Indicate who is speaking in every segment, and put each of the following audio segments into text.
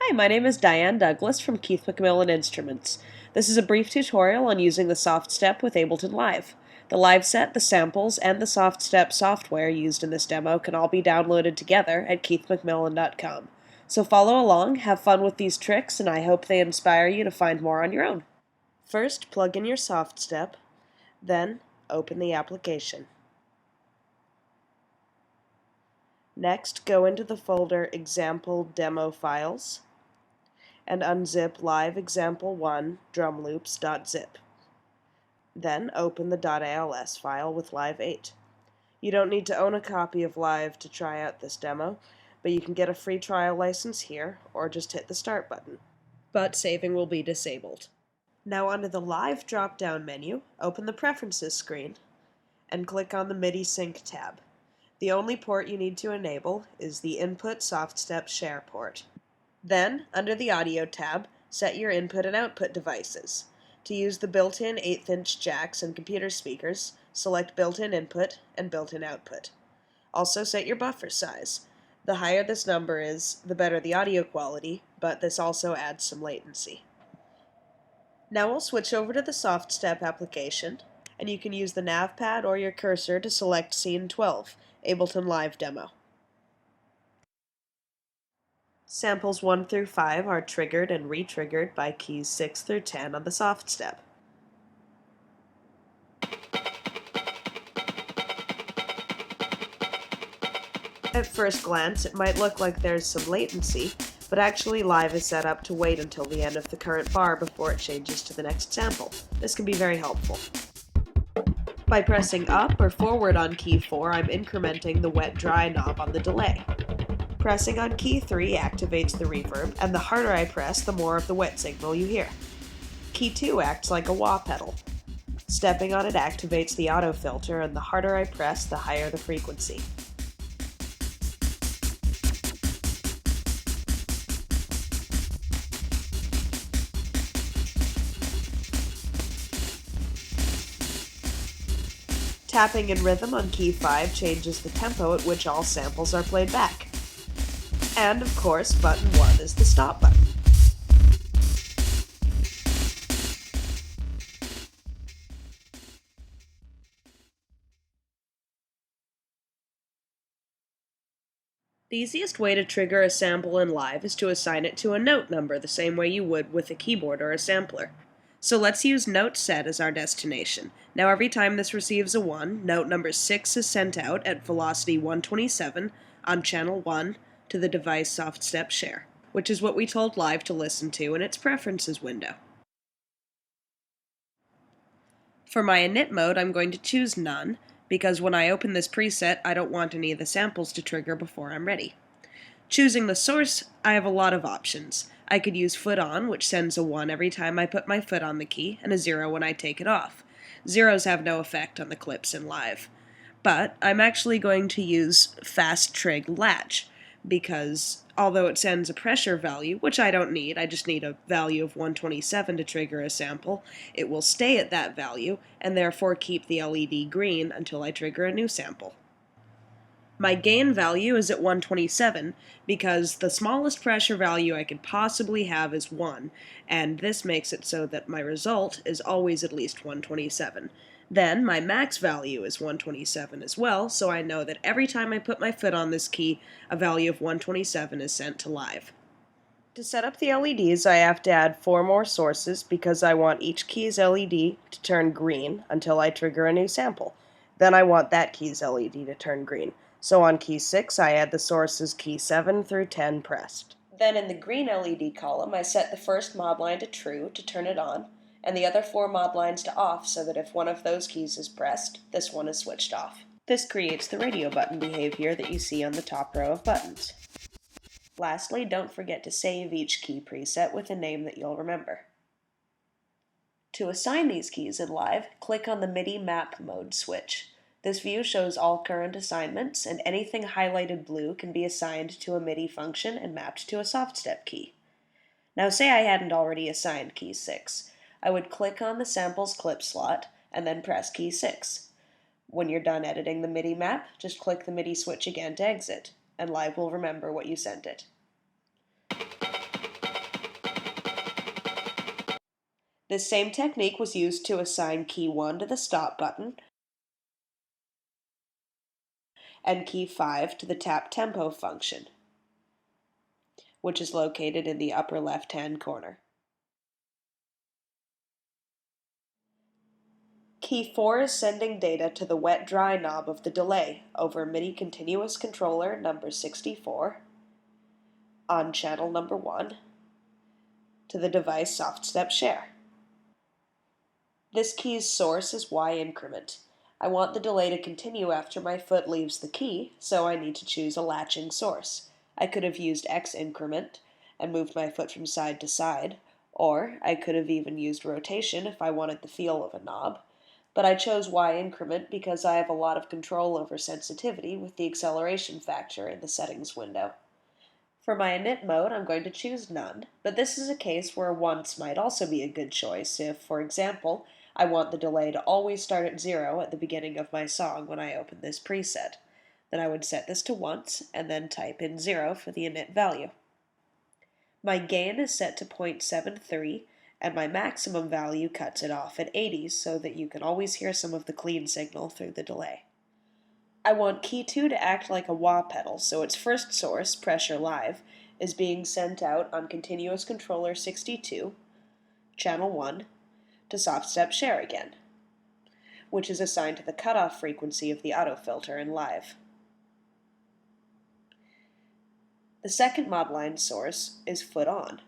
Speaker 1: Hi, my name is Diane Douglas from Keith Macmillan Instruments. This is a brief tutorial on using the SoftStep with Ableton Live. The live set, the samples, and the SoftStep software used in this demo can all be downloaded together at keithmacmillan.com. So follow along, have fun with these tricks, and I hope they inspire you to find more on your own. First, plug in your SoftStep, then open the application. Next, go into the folder Example Demo Files and unzip live example1 drumloops.zip. Then open the .als file with Live 8. You don't need to own a copy of Live to try out this demo, but you can get a free trial license here, or just hit the Start button. But saving will be disabled. Now under the Live drop-down menu, open the Preferences screen, and click on the MIDI Sync tab. The only port you need to enable is the Input SoftStep Share port. Then, under the Audio tab, set your input and output devices. To use the built-in 1/8" jacks and computer speakers, select Built-in Input and Built-in Output. Also set your buffer size. The higher this number is, the better the audio quality, but this also adds some latency. Now we'll switch over to the SoftStep application, and you can use the nav pad or your cursor to select Scene 12, Ableton Live Demo. Samples 1 through 5 are triggered and re-triggered by keys 6 through 10 on the SoftStep. At first glance, it might look like there's some latency, but actually Live is set up to wait until the end of the current bar before it changes to the next sample. This can be very helpful. By pressing up or forward on key 4, I'm incrementing the wet-dry knob on the delay. Pressing on key 3 activates the reverb, and the harder I press, the more of the wet signal you hear. Key 2 acts like a wah pedal. Stepping on it activates the autofilter, and the harder I press, the higher the frequency. Tapping in rhythm on key 5 changes the tempo at which all samples are played back. And, of course, button 1 is the stop button. The easiest way to trigger a sample in Live is to assign it to a note number the same way you would with a keyboard or a sampler. So let's use note set as our destination. Now every time this receives a 1, note number 6 is sent out at velocity 127 on channel 1 to the device SoftStep Share, which is what we told Live to listen to in its Preferences window. For my init mode, I'm going to choose None, because when I open this preset, I don't want any of the samples to trigger before I'm ready. Choosing the source, I have a lot of options. I could use foot on, which sends a 1 every time I put my foot on the key, and a 0 when I take it off. Zeros have no effect on the clips in Live. But I'm actually going to use fast trig latch, because although it sends a pressure value, which I don't need, I just need a value of 127 to trigger a sample, it will stay at that value, and therefore keep the LED green until I trigger a new sample. My gain value is at 127 because the smallest pressure value I could possibly have is 1, and this makes it so that my result is always at least 127. Then my max value is 127 as well, so I know that every time I put my foot on this key, a value of 127 is sent to Live. To set up the LEDs, I have to add 4 more sources because I want each key's LED to turn green until I trigger a new sample. Then I want that key's LED to turn green. So on key 6, I add the sources key 7 through 10 pressed. Then in the green LED column, I set the first mod line to true to turn it on, and the other 4 mod lines to off so that if one of those keys is pressed, this one is switched off. This creates the radio button behavior that you see on the top row of buttons. Lastly, don't forget to save each key preset with a name that you'll remember. To assign these keys in Live, click on the MIDI map mode switch. This view shows all current assignments, and anything highlighted blue can be assigned to a MIDI function and mapped to a SoftStep key. Now say I hadn't already assigned key 6. I would click on the samples clip slot and then press key 6. When you're done editing the MIDI map, just click the MIDI switch again to exit, and Live will remember what you sent it. This same technique was used to assign key 1 to the stop button and key 5 to the tap tempo function, which is located in the upper left-hand corner. Key 4 is sending data to the wet-dry knob of the delay over MIDI continuous controller number 64 on channel number 1 to the device SoftStep share. This key's source is Y increment. I want the delay to continue after my foot leaves the key, so I need to choose a latching source. I could have used X increment and moved my foot from side to side, or I could have even used rotation if I wanted the feel of a knob. But I chose Y increment because I have a lot of control over sensitivity with the acceleration factor in the settings window. For my init mode, I'm going to choose none, but this is a case where once might also be a good choice if, for example, I want the delay to always start at 0 at the beginning of my song when I open this preset. Then I would set this to once and then type in 0 for the init value. My gain is set to 0.73 and my maximum value cuts it off at 80 so that you can always hear some of the clean signal through the delay. I want key 2 to act like a wah pedal, so its first source, pressure live, is being sent out on continuous controller 62, channel 1, to SoftStep share again, which is assigned to the cutoff frequency of the autofilter in live. The second mod line source is foot on.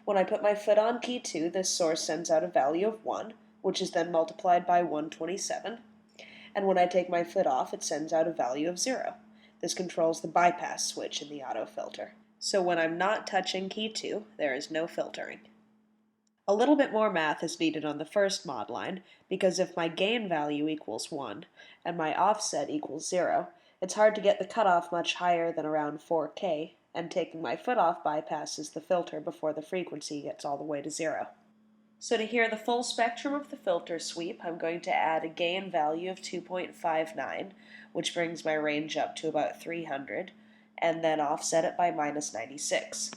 Speaker 1: When I put my foot on key 2, this source sends out a value of 1, which is then multiplied by 127, and when I take my foot off, it sends out a value of 0. This controls the bypass switch in the autofilter. So when I'm not touching key 2, there is no filtering. A little bit more math is needed on the first mod line, because if my gain value equals 1 and my offset equals 0, it's hard to get the cutoff much higher than around 4K, and taking my foot off bypasses the filter before the frequency gets all the way to 0. So to hear the full spectrum of the filter sweep, I'm going to add a gain value of 2.59, which brings my range up to about 300, and then offset it by minus 96.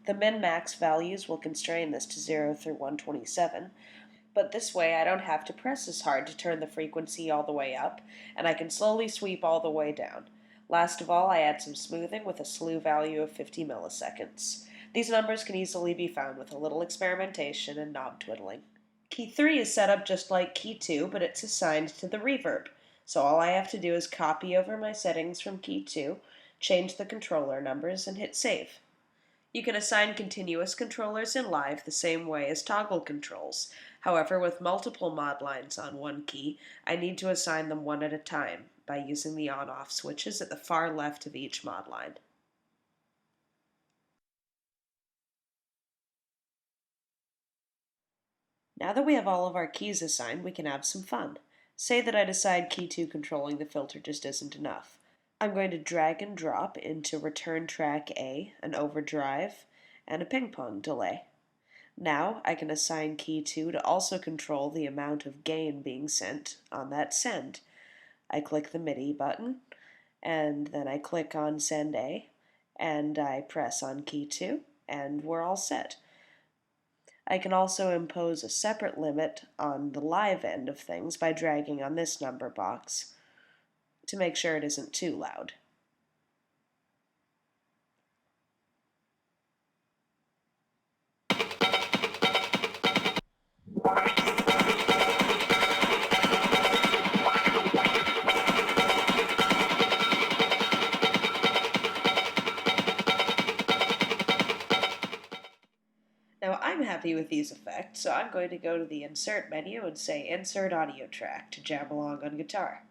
Speaker 1: The min-max values will constrain this to 0 through 127, but this way I don't have to press as hard to turn the frequency all the way up, and I can slowly sweep all the way down. Last of all, I add some smoothing with a slew value of 50 milliseconds. These numbers can easily be found with a little experimentation and knob twiddling. Key 3 is set up just like key 2, but it's assigned to the reverb. So all I have to do is copy over my settings from key 2, change the controller numbers, and hit save. You can assign continuous controllers in live the same way as toggle controls. However, with multiple mod lines on one key, I need to assign them one at a time by using the on-off switches at the far left of each mod line. Now that we have all of our keys assigned, we can have some fun. Say that I decide key 2 controlling the filter just isn't enough. I'm going to drag and drop into return track A, an overdrive, and a ping pong delay. Now I can assign key 2 to also control the amount of gain being sent on that send. I click the MIDI button, and then I click on send A, and I press on key 2, and we're all set. I can also impose a separate limit on the live end of things by dragging on this number box to make sure it isn't too loud. Now I'm happy with these effects, so I'm going to go to the Insert menu and say Insert Audio Track to jam along on guitar.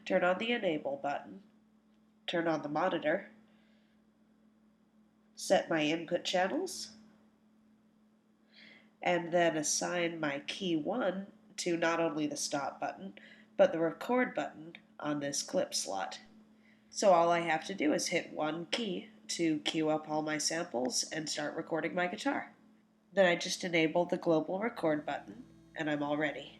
Speaker 1: Turn on the Enable button, turn on the monitor, set my input channels, and then assign my key 1 to not only the stop button, but the record button on this clip slot. So all I have to do is hit one key to queue up all my samples and start recording my guitar. Then I just enable the global record button, and I'm all ready.